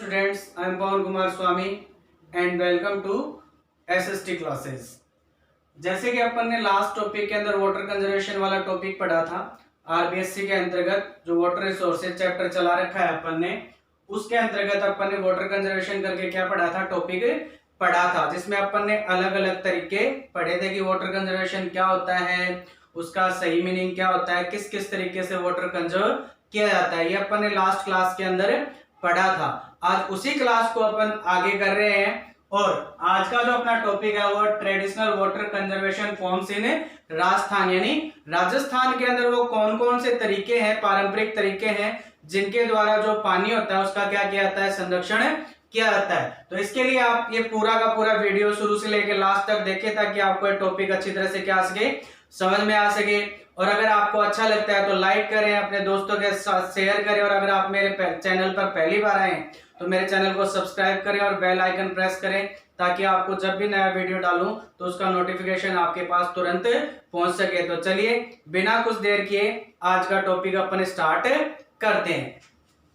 students, I am Pawan Kumar Swami and welcome to SST classes। जैसे कि अपन ने last topic के अंदर वाटर कंजर्वेशन वाला टॉपिक पढ़ा था, आरबीएससी के अंतर्गत जो वाटर रिसोर्सेज चैप्टर चला रखा है अपन ने, उसके अंतर्गत अपन ने वाटर कंजर्वेशन करके क्या पढ़ा था, टॉपिक पढ़ा था, जिसमें अपन ने अलग अलग तरीके पढ़े थे कि वाटर कंजर्वेशन क्या होता है, उसका सही मीनिंग क्या होता है, किस किस तरीके से वाटर कंजर्व किया जाता है। ये अपन ने लास्ट क्लास के अंदर पढ़ा था। आज उसी क्लास को अपन आगे कर रहे हैं और आज का जो अपना टॉपिक है वो traditional water conservation forms in Rajasthan, यानी राजस्थान के अंदर वो कौन कौन से तरीके हैं, पारंपरिक तरीके हैं जिनके द्वारा जो पानी होता है उसका क्या किया जाता है, संरक्षण किया जाता है। तो इसके लिए आप ये पूरा का पूरा वीडियो शुरू से लेकर लास्ट तक देखें ताकि आपको ये टॉपिक अच्छी तरह से क्या आ सके, समझ में आ सके। और अगर आपको अच्छा लगता है तो लाइक करें, अपने दोस्तों के साथ शेयर करें, और अगर आप मेरे चैनल पर पहली बार आए तो मेरे चैनल को सब्सक्राइब करें और बेल आइकन प्रेस करें ताकि आपको जब भी नया वीडियो डालूं तो उसका नोटिफिकेशन आपके पास तुरंत पहुंच सके। तो चलिए बिना कुछ देर किए आज का टॉपिक अपन स्टार्ट करते हैं।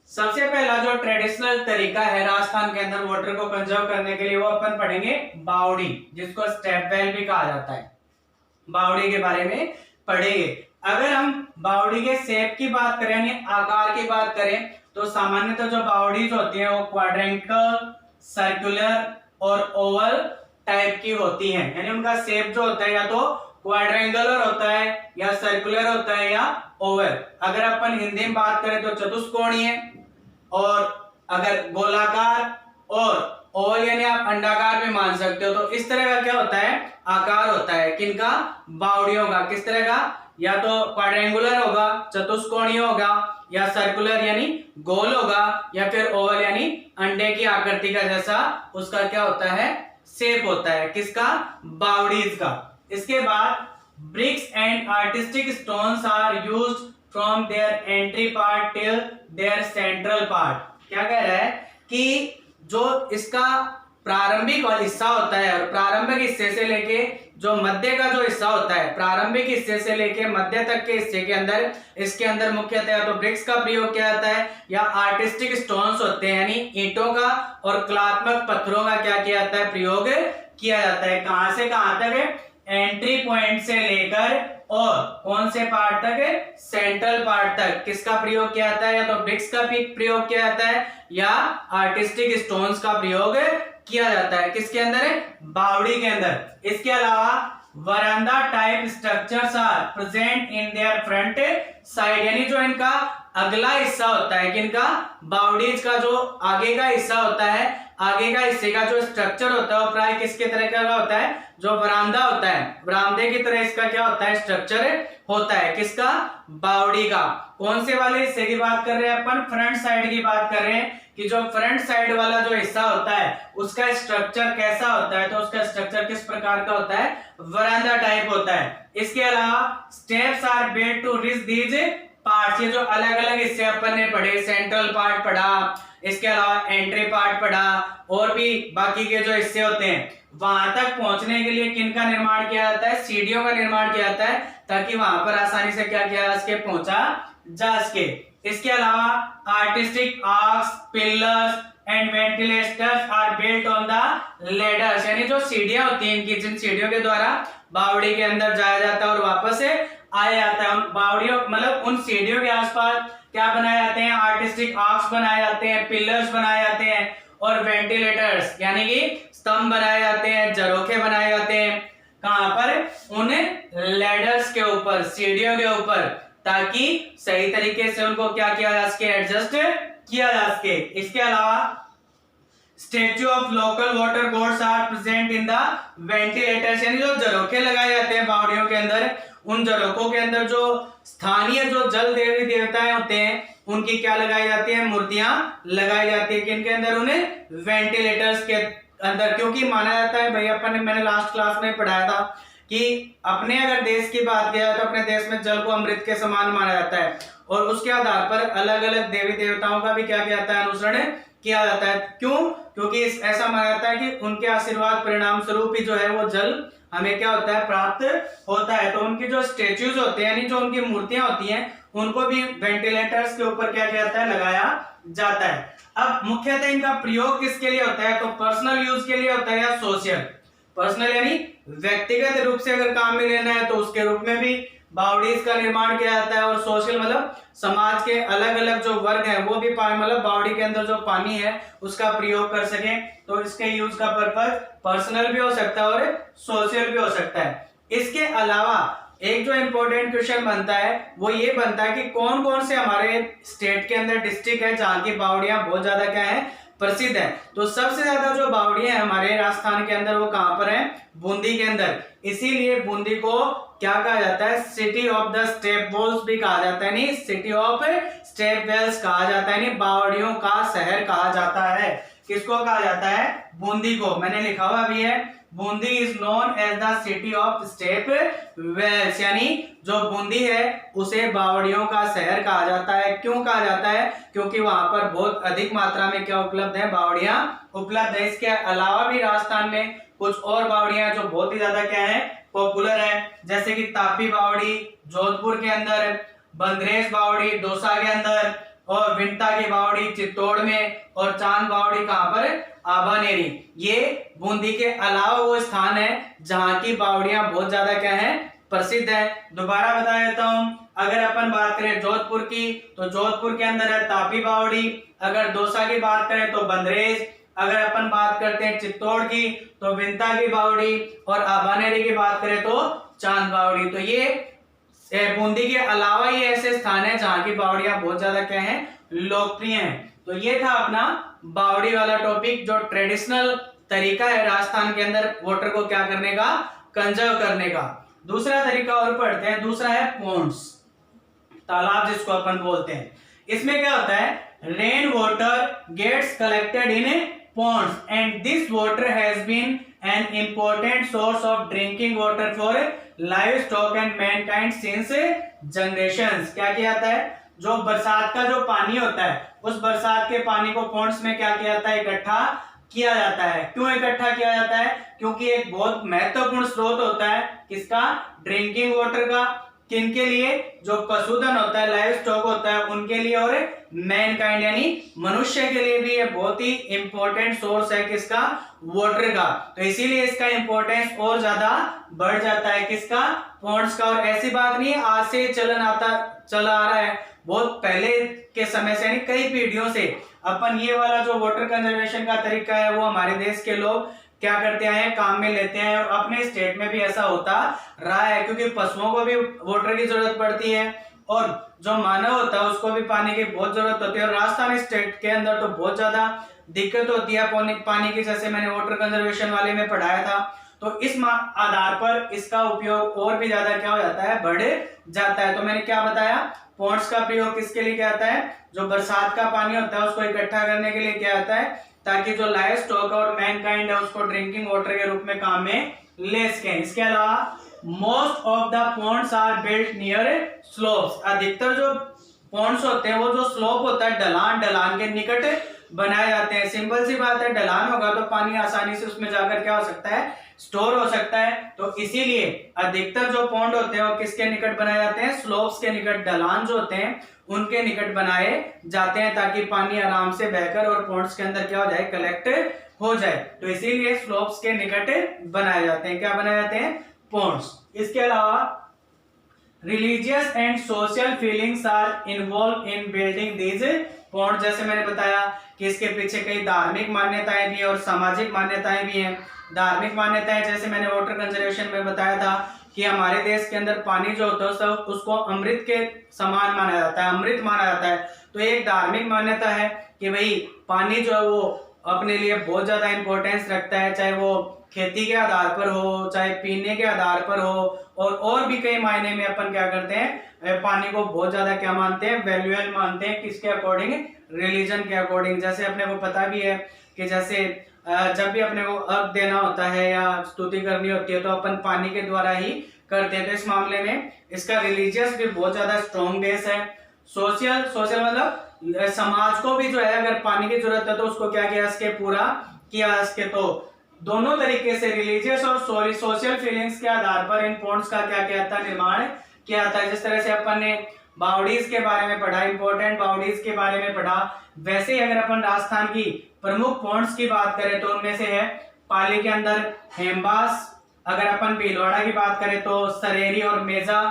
सबसे पहला जो ट्रेडिशनल तरीका है राजस्थान के अंदर वाटर को कंजर्व करने के लिए वो अपन पढ़ेंगे बावड़ी, जिसको स्टेप वेल भी कहा जाता है। बावड़ी के बारे में पढ़ेंगे। अगर हम बावड़ी के शेप की बात करें यानी आकार की बात करें तो सामान्यतः जो बावड़ी होती है वो क्वाड्रेंटिकल, सर्कुलर और ओवल टाइप की होती है, यानी उनका शेप जो होता है या तो क्वाड्रेंगुलर होता है या सर्कुलर होता है या ओवल। अगर अपन हिंदी में बात करें तो चतुष्कोणीय, और अगर गोलाकार और ओवल यानी आप अंडाकार भी मान सकते हो। तो इस तरह का क्या होता है, आकार होता है किनका, बावड़ियों का। किस तरह का, या तो क्वाड्रेंगुलर होगा, चतुष्कोणीय होगा, या सर्कुलर यानी गोल होगा, या फिर ओवल यानी अंडे की आकृति का जैसा उसका क्या होता है, शेप होता है। किसका, बावड़ीज का। इसके बाद bricks and artistic stones are used from their entry part till their central part. क्या कह रहा है कि जो इसका प्रारंभिक हिस्सा होता है और प्रारंभिक हिस्से से लेके जो मध्य का जो हिस्सा होता है, प्रारंभिक हिस्से से लेके मध्य तक के हिस्से के अंदर इसके अंदर मुख्यतः तो ब्रिक्स का प्रयोग किया जाता है या आर्टिस्टिक स्टोन्स होते हैं यानी ईंटों का और कलात्मक पत्थरों का क्या किया जाता है, प्रयोग किया जाता है। कहां से कहां तक, एंट्री पॉइंट से लेकर और कौन से पार्ट तक, सेंट्रल पार्ट तक। किसका प्रयोग किया जाता है, या तो ब्रिक्स का प्रयोग किया जाता है या आर्टिस्टिक स्टोन्स का प्रयोग किया जाता है। किसके अंदर, बावड़ी के अंदर। इसके अलावा veranda type structures are present in their front side, यानी जो इनका अगला हिस्सा होता है, किनका, बावड़ीज का जो आगे का हिस्सा होता है, आगे का हिस्से का जो स्ट्रक्चर होता है वो प्राय किसके तरह का होता है, जो बरामदा होता है, बरामदे की तरह इसका क्या होता है, स्ट्रक्चर होता है। किसका, बावड़ी का। कौन से वाले हिस्से की बात कर रहे हैं अपन, फ्रंट साइड की बात कर रहे हैं कि जो फ्रंट साइड वाला जो हिस्सा होता है उसका स्ट्रक्चर कैसा होता है, तो उसका स्ट्रक्चर किस प्रकार का होता है, वरांडा टाइप होता है। इसके अलावा steps are built to reach these parts, ये जो अलग अलग हिस्से अपन ने पढ़े, सेंट्रल पार्ट पढ़ा, इसके अलावा एंट्री पार्ट पढ़ा, और भी बाकी के जो हिस्से होते हैं वहां तक पहुंचने के लिए किनका निर्माण किया जाता है, सीढ़ियों का निर्माण किया जाता है ताकि वहां पर आसानी से क्या किया जा सके, पहुंचा जा सके। इसके अलावा artistic arches, pillars and ventilators are built on the ladders, यानी जो सीढ़ियां होती हैं इनकी, जिन सीढ़ियों के द्वारा बावड़ी के अंदर जाया जाता है और वापस आया जाता है। बावड़ियों मतलब उन सीढ़ियों के आसपास क्या बनाए जाते हैं, आर्टिस्टिक आर्क्स बनाए जाते हैं, पिलर्स बनाए जाते हैं और वेंटिलेटर्स यानी कि स्तंभ बनाए जाते हैं, झरोखे बनाए जाते हैं। कहां पर, उन लेडर्स के ऊपर, सीढ़ियों के ऊपर, ताकि सही तरीके से उनको क्या किया जा सके, एडजस्ट किया जा सके। इसके अलावा statue of local water gods are present in the ventilators, यानी जो झरोखे लगाए जाते हैं बावड़ियों के अंदर, उन झरोखों के अंदर जो स्थानीय जो जल देवी देवताएं होते हैं उनकी क्या लगाई जाती है, मूर्तियां लगाई जाती है। किनके अंदर, उन्हें वेंटिलेटर्स के अंदर, क्योंकि माना जाता है भाई, अपन ने मैंने लास्ट क्लास में पढ़ाया था कि अपने अगर देश की बात किया जाए तो अपने देश में जल को अमृत के समान माना जाता है और उसके आधार पर अलग अलग देवी देवताओं का भी क्या किया जाता है, अनुसरण किया जाता है। क्यों, क्योंकि ऐसा माना जाता है कि उनके आशीर्वाद परिणाम स्वरूप ही जो है वो जल हमें क्या होता है, प्राप्त होता है। तो उनकी जो स्टेच्यूज होते हैं यानी जो उनकी मूर्तियां होती हैं उनको भी वेंटिलेटर्स के ऊपर क्या किया जाता है, लगाया जाता है। अब मुख्यतः इनका प्रयोग किसके लिए होता है, तो पर्सनल यूज के लिए होता है या सोशल। पर्सनल यानी व्यक्तिगत रूप से अगर काम में लेना है तो उसके रूप में भी बावड़ीज का निर्माण किया जाता है, और सोशल मतलब समाज के अलग अलग जो वर्ग हैं वो भी मतलब बावड़ी के अंदर जो पानी है उसका प्रयोग कर सके, तो इसके यूज का पर्पज पर्सनल भी हो सकता है और सोशल भी हो सकता है। इसके अलावा एक जो इंपॉर्टेंट क्वेश्चन बनता है वो ये बनता है कि कौन कौन से हमारे स्टेट के अंदर डिस्ट्रिक्ट है जहाँ की बावड़ियां बहुत ज्यादा क्या है, प्रसिद्ध है। तो सबसे ज्यादा जो बावड़ियां हैं हमारे राजस्थान के अंदर वो कहां पर है, बूंदी के अंदर। इसीलिए बूंदी को क्या कहा जाता है, city of the step wells भी कहा जाता है, नहीं सिटी ऑफ स्टेप वेल्स कहा जाता है, नहीं बावड़ियों का शहर कहा जाता है। किसको कहा जाता है, बूंदी को। मैंने लिखा हुआ भी है, Bundi is known as the city of step wells, यानी जो बूंदी है उसे बावड़ियों का शहर कहा जाता है। क्यों कहा जाता है, क्योंकि वहां पर बहुत अधिक मात्रा में क्या उपलब्ध है, बावड़ियां उपलब्ध है। इसके अलावा भी राजस्थान में कुछ और बावड़ियां जो बहुत ही ज्यादा क्या है, पॉपुलर है, जैसे कि तापी बावड़ी जोधपुर के अंदर, बंदरेश बावड़ी दौसा के अंदर, और विंटा की बावड़ी चित्तौड़ में, और चांद बावड़ी कहां पर, आभानेरी। ये बूंदी के अलावा वो स्थान है जहां की बावड़ियां बहुत ज्यादा क्या है, प्रसिद्ध है। दोबारा बता देता हूं, अगर अपन बात करें जोधपुर की तो जोधपुर के अंदर है तापी बावड़ी, अगर दौसा की बात करें तो बंदरेश, अगर अपन बात करते हैं चित्तौड़ की तो विंता की बावड़ी, और आभानेरी की बात करें तो चांद बावड़ी। तो ये बूंदी के अलावा ये ऐसे स्थान है जहां की बावड़ियां बहुत ज्यादा क्या है, लोकप्रिय हैं। तो ये था अपना बावड़ी वाला टॉपिक, जो ट्रेडिशनल तरीका है राजस्थान के अंदर वाटर को क्या करने का, कंजर्व करने का। दूसरा तरीका और पढ़ते हैं, दूसरा है पोंड्स, तालाब जिसको अपन बोलते हैं। इसमें क्या होता है, rain water gets collected in ponds and this water has been an important source of drinking water for livestock and mankind since generations। क्या किया जाता है, जो बरसात का जो पानी होता है उस बरसात के पानी को पॉन्ड्स में क्या किया जाता है, इकट्ठा किया जाता है। क्यों इकट्ठा किया जाता है, क्योंकि एक बहुत महत्वपूर्ण स्रोत होता है किसका, ड्रिंकिंग वाटर का। किनके लिए, जो पशुधन होता है, लाइव स्टॉक होता है उनके लिए, और मैनकाइंड यानी मनुष्य के लिए भी ये बहुत ही इंपॉर्टेंट सोर्स है किसका, वाटर का। तो इसीलिए इसका इंपॉर्टेंस और ज्यादा बढ़ जाता है किसका, पॉन्ड्स का। और ऐसी बात नहीं आज से चला आ रहा है, बहुत पहले के समय से, यानी कई पीढ़ियों से अपन ये वाला जो वाटर कंजर्वेशन का तरीका है वो हमारे देश के लोग क्या करते हैं, काम में लेते हैं, और अपने स्टेट में भी ऐसा होता रहा है, क्योंकि पशुओं को भी वाटर की जरूरत पड़ती है और जो मानव होता है उसको भी पानी की बहुत जरूरत होती है। और राजस्थान स्टेट के अंदर तो बहुत ज्यादा दिक्कत होती है पानी की, जैसे मैंने वाटर कंजर्वेशन वाले में पढ़ाया था। तो इस आधार पर इसका उपयोग और भी ज्यादा क्या हो जाता है, बढ़ जाता है। तो मैंने क्या बताया, पॉन्ड्स का प्रयोग किसके लिए किया जाता है, जो बरसात का पानी होता है उसको इकट्ठा करने के लिए किया जाता है, ताकि जो लाइव स्टॉक और मैनकाइंड है उसको ड्रिंकिंग वाटर के रूप में काम में ले सके। इसके अलावा most of the ponds are built near slopes. अधिकतर जो पॉन्ड्स होते हैं वो जो स्लोप होता है, ढलान के निकट बनाए जाते हैं। सिंपल सी बात है, ढलान होगा तो पानी आसानी से उसमें जाकर क्या हो सकता है, स्टोर हो सकता है। तो इसीलिए अधिकतर जो पॉन्ड होते हैं वो किसके निकट बनाए जाते हैं, स्लोप्स के निकट, ढलान जो होते हैं उनके निकट बनाए जाते हैं, ताकि पानी आराम से बहकर और पॉन्ड्स के अंदर क्या हो जाए, कलेक्ट हो जाए। तो इसीलिए स्लोप्स के निकट बनाए जाते हैं, क्या बनाए जाते हैं, पॉन्ड्स। इसके अलावा religious and social feelings are involve in building these pond. जैसे मैंने बताया कि इसके पीछे कई धार्मिक मान्यताएं भी है और सामाजिक मान्यताएं भी हैं। धार्मिक मान्यताएं जैसे मैंने वाटर कंजर्वेशन में बताया था कि हमारे देश के अंदर पानी जो होता है सब उसको अमृत के समान माना जाता है, अमृत माना जाता है। तो एक धार्मिक मान्यता है कि भाई पानी जो है वो अपने लिए बहुत ज्यादा इंपॉर्टेंस रखता है, चाहे वो खेती के आधार पर हो, चाहे पीने के आधार पर हो, और भी कई मायने में अपन क्या करते हैं, पानी को बहुत ज्यादा क्या मानते हैं, वैल्यूएबल मानते हैं। किसके अकॉर्डिंग, रिलीजन के अकॉर्डिंग। जैसे अपने को पता भी है कि जैसे जब भी अपने को अर्घ देना होता है या स्तुति करनी होती है तो अपन पानी के द्वारा ही करते हैं। तो इस मामले में इसका रिलीजियस भी बहुत ज्यादा स्ट्रॉन्ग बेस है। सोशल मतलब समाज को भी जो है अगर पानी की जरूरत है तो उसको क्या किया इसके, पूरा किया इसके। तो दोनों तरीके से रिलीजियस और सोशल फीलिंग्स के आधार पर इन पॉन्ड्स का क्या किया था, निर्माण किया था। जिस तरह से अपन ने बॉडीज के बारे में पढ़ा, इंपॉर्टेंट बॉडीज के बारे में पढ़ा। वैसे ही अगर अपन राजस्थान की प्रमुख पॉइंट्स की बात करें तो उनमें से है पाली के अंदर हेमबास, अगर अपन भीलवाड़ा की बात करें तो सरेरी और मेजा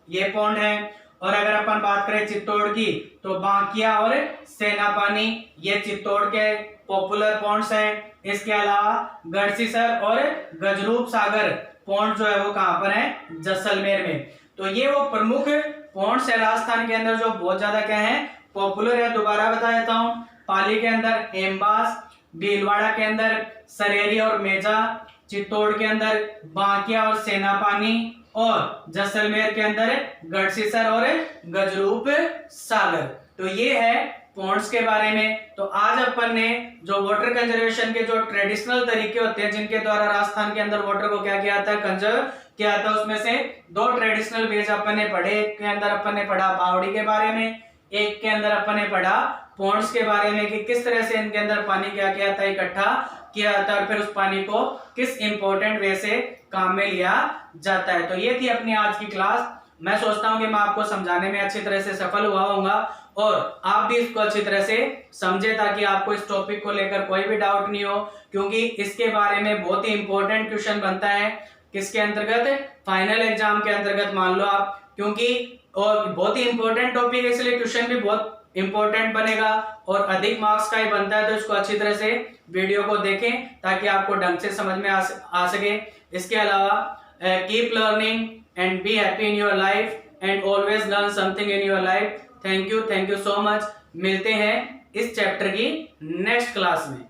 ये पॉइंट है, और अगर अपन बात करें चित्तौड़ की तो बांकिया और सेनापानी ये चित्तौड़ के पॉपुलर पॉइंट्स हैं। इसके अलावा गढ़सीसर और गजरूप सागर पॉइंट जो है वो कहां पर है, जैसलमेर में। तो ये वो प्रमुख पॉइंट्स है राजस्थान के अंदर जो बहुत ज्यादा क्या है, पॉपुलर है। दोबारा बता देता हूं, पाली के अंदर हेमबास, भीलवाड़ा के अंदर सरेरी और मेजा, चित्तौड़ के अंदर बांकिया और सेनापानी, और जैसलमेर के अंदर गढ़सीसर और गजरूप सागर। तो ये है पॉइंट्स के बारे में। तो आज अपन ने जो वाटर कंजर्वेशन के जो ट्रेडिशनल तरीके होते हैं जिनके द्वारा राजस्थान के अंदर वाटर को क्या किया था, कंजर्व किया था, उसमें से दो ट्रेडिशनल वेज अपन ने पढ़े। एक के अंदर अपन ने पढ़ा बावड़ी के बारे में, एक के अंदर अपन ने पढ़ा पॉइंट्स के बारे में कि किस तरह से इनके अंदर पानी क्या किया था, इकट्ठा किया जाता है और फिर उस पानी को किस इंपॉर्टेंट वे से काम में लिया जाता है। तो ये थी अपनी आज की क्लास। मैं सोचता हूं कि मैं आपको समझाने में अच्छी तरह से सफल हुआ होऊंगा और आप भी इसको अच्छी तरह से समझे ताकि आपको इस टॉपिक को लेकर कोई भी डाउट नहीं हो, क्योंकि इसके बारे में बहुत ही इंपॉर्टेंट क्वेश्चन बनता है। किसके अंतर्गत, फाइनल एग्जाम के अंतर्गत मान लो आप, क्योंकि और बहुत ही इंपॉर्टेंट टॉपिक है इसलिए क्वेश्चन भी बहुत इंपॉर्टेंट बनेगा और अधिक मार्क्स का ही बनता है। तो इसको अच्छी तरह से वीडियो को देखें ताकि आपको ढंग से समझ में आ सके। इसके अलावा keep learning and be happy in your life and always learn something in your life. Thank you so much. मिलते हैं इस चैप्टर की नेक्स्ट क्लास में।